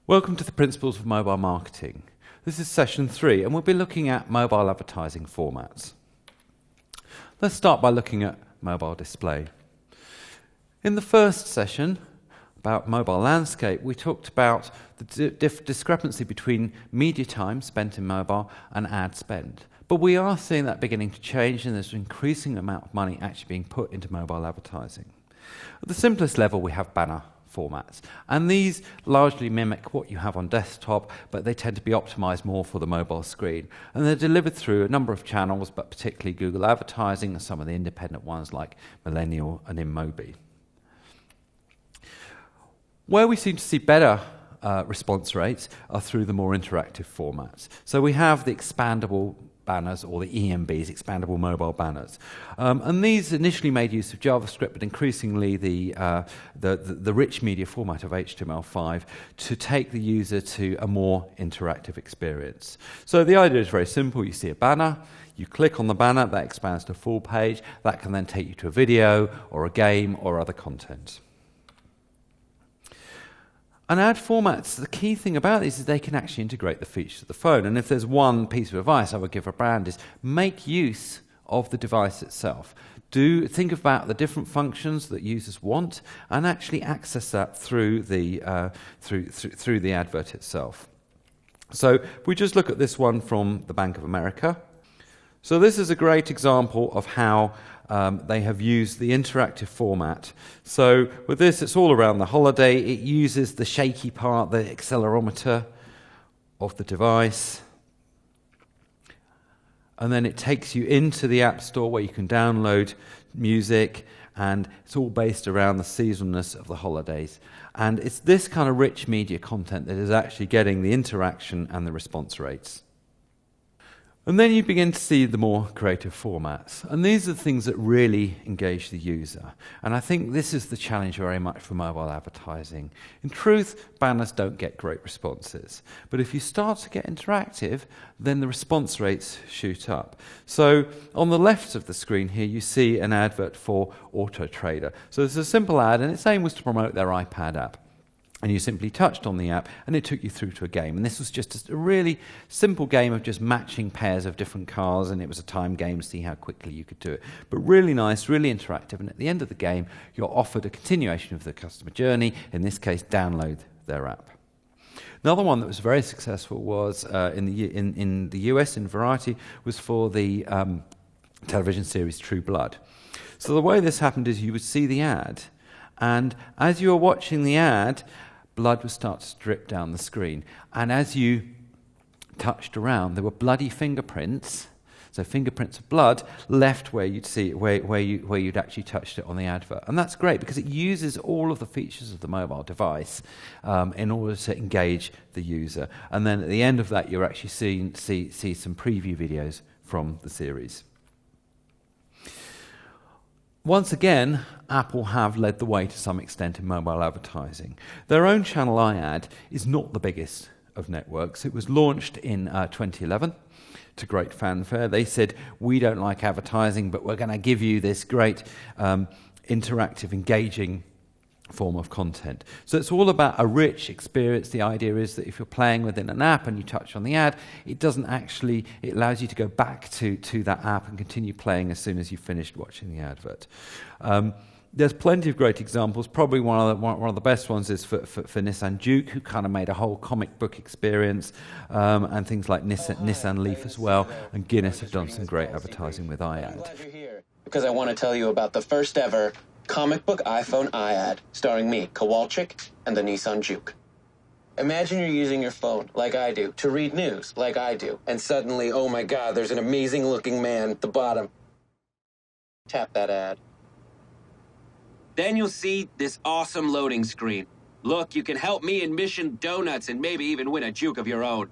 Welcome to the Principles of Mobile Marketing. This is session 3, and we'll be looking at mobile advertising formats. Let's start by looking at mobile display. In the first session about mobile landscape, we talked about the discrepancy between media time spent in mobile and ad spend. But we are seeing that beginning to change, and there's an increasing amount of money actually being put into mobile advertising. At the simplest level, we have banner formats, and these largely mimic what you have on desktop, but they tend to be optimized more for the mobile screen, and they're delivered through a number of channels, but particularly Google Advertising and some of the independent ones like Millennial and InMobi. Where we seem to see better response rates are through the more interactive formats. So we have the expandable banners, or the EMBs, expandable mobile banners. And these initially made use of JavaScript, but increasingly the rich media format of HTML5 to take the user to a more interactive experience. So the idea is very simple. You see a banner, you click on the banner, that expands to a full page. That can then take you to a video or a game or other content. And ad formats, the key thing about these is they can actually integrate the features of the phone. And if there's one piece of advice I would give a brand is make use of the device itself. Think about the different functions that users want and actually access that through the advert itself. So if we just look at this one from the Bank of America. So this is a great example of how they have used the interactive format. So with this, it's all around the holiday. It uses the shaky part, the accelerometer of the device. And then it takes you into the App Store where you can download music, and it's all based around the seasonalness of the holidays. And it's this kind of rich media content that is actually getting the interaction and the response rates. And then you begin to see the more creative formats. And these are the things that really engage the user. And I think this is the challenge very much for mobile advertising. In truth, banners don't get great responses. But if you start to get interactive, then the response rates shoot up. So on the left of the screen here, you see an advert for Auto Trader. So it's a simple ad, and its aim was to promote their iPad app. And you simply touched on the app, and it took you through to a game. And this was just a really simple game of just matching pairs of different cars, and it was a time game to see how quickly you could do it. But really nice, really interactive, and at the end of the game, you're offered a continuation of the customer journey, in this case, download their app. Another one that was very successful was, in the US, in Variety, was for the television series True Blood. So the way this happened is you would see the ad, and as you were watching the ad, blood would start to drip down the screen. And as you touched around, there were bloody fingerprints, so fingerprints of blood left where you'd see where you'd actually touched it on the advert. And that's great because it uses all of the features of the mobile device in order to engage the user. And then at the end of that, you're actually see some preview videos from the series. Once again, Apple have led the way to some extent in mobile advertising. Their own channel iAd is not the biggest of networks. It was launched in 2011 to great fanfare. They said, we don't like advertising, but we're going to give you this great interactive, engaging form of content. So it's all about a rich experience. The idea is that if you're playing within an app and you touch on the ad, it allows you to go back to that app and continue playing as soon as you've finished watching the advert. There's plenty of great examples. Probably one of the best ones is for Nissan Juke, who kind of made a whole comic book experience, and things like Nissan Leaf as well, and Guinness have done some great advertising with iAd. I'm glad you're here because I want to tell you about the first ever comic book iPhone iAd, starring me, Kowalczyk, and the Nissan Juke. Imagine you're using your phone, like I do, to read news, like I do, and suddenly, oh my God, there's an amazing-looking man at the bottom. Tap that ad. Then you'll see this awesome loading screen. Look, you can help me in Mission Donuts and maybe even win a Juke of your own.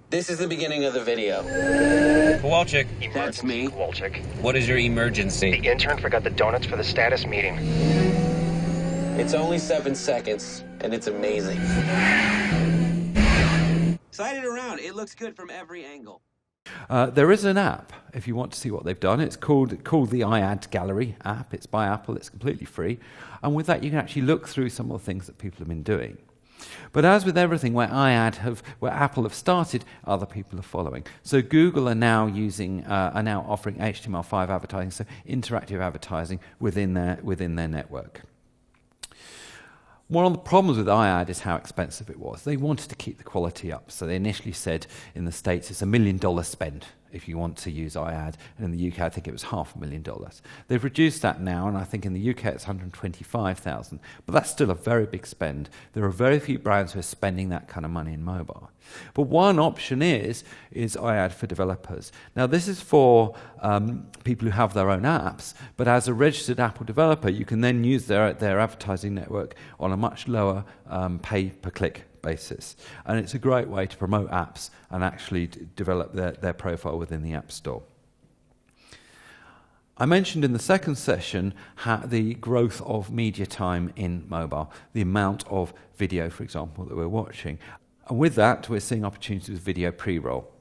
This is the beginning of the video. Kowalczyk. That's me. Kowalczyk. What is your emergency? The intern forgot the donuts for the status meeting. It's only 7 seconds, and it's amazing. Slide it around. It looks good from every angle. There is an app, if you want to see what they've done. It's called the iAd Gallery app. It's by Apple. It's completely free. And with that, you can actually look through some of the things that people have been doing. But as with everything where where Apple have started, other people are following. So Google are now offering HTML5 advertising, so interactive advertising within their network. One of the problems with iAd is how expensive it was. They wanted to keep the quality up, so they initially said in the States it's $1 million spend if you want to use iAd, and in the UK I think it was $500,000. They've reduced that now, and I think in the UK it's $125,000, but that's still a very big spend. There are very few brands who are spending that kind of money in mobile. But one option is iAd for developers. Now this is for people who have their own apps, but as a registered Apple developer you can then use their advertising network on a much lower pay-per-click basis. And it's a great way to promote apps and actually develop their profile within the App Store. I mentioned in the second session the growth of media time in mobile, the amount of video, for example, that we're watching. And with that, we're seeing opportunities with video pre-roll.